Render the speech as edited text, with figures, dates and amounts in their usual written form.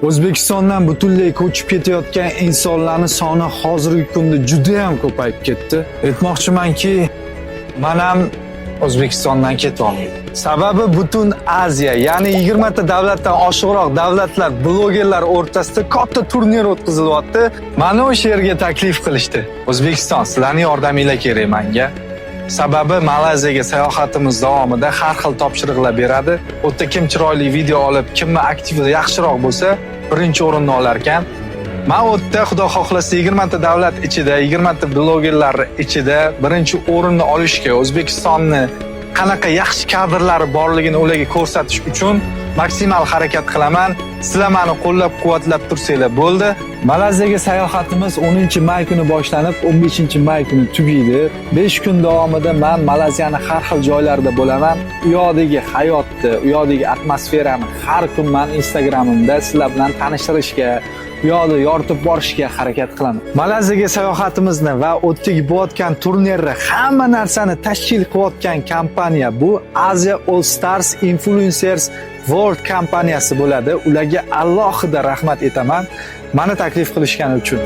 O'zbekistondan butunlay ko'chib ketayotgan insonlarning soni hozirgi kunda juda ham ko'payib ketdi. Aytmoqchimanki, men ham O'zbekistondan ketolmayman. Sababi butun Aziya, ya'ni 20 ta davlatdan oshiqroq davlatlar blogerlar o'rtasida katta turnir o'tkazilyapti. Meni o'sha yerga taklif qilishdi. O'zbekiston, sizlarning yordaminglar kerak menga. Sababi Malayziyaga sayohatimiz davomida har xil topshiriqlar beradi. O'tda kim chiroyli video olib, kimni aktivi yaxshiroq bo'lsa, birinchi o'rinni olar ekan. Men o'tda xudo xohlasa 20 ta davlat ichida, 20 ta blogerlar ichida birinchi o'rinni olishga, O'zbekistonni qanaqa yaxshi kadrlari borligini ularga ko'rsatish uchun maksimal harakat qilaman. Sizlar meni qo'llab-quvvatlab tursanglar bo'ldi. Malayziyaga sayohatimiz 10-may kuni boshlanib, 15-may kuni tugaydi. 5 kun davomida men Malayziyaning har xil joylarida bo'laman. U yoqdagi hayotni, u yoqdagi atmosferani har kun men Instagramimda sizlar bilan tanishtirishga, u yoqda yoritib borishga harakat qilaman. Malayziyaga sayohatimizni va o'tdagi bo'layotgan turnirni hamma narsani tashkil qilayotgan kompaniya bu Asia All Stars Influencers World kompaniyasi bo'ladi. Ularga alohida rahmat aytaman, meni taklif qilishgani uchun.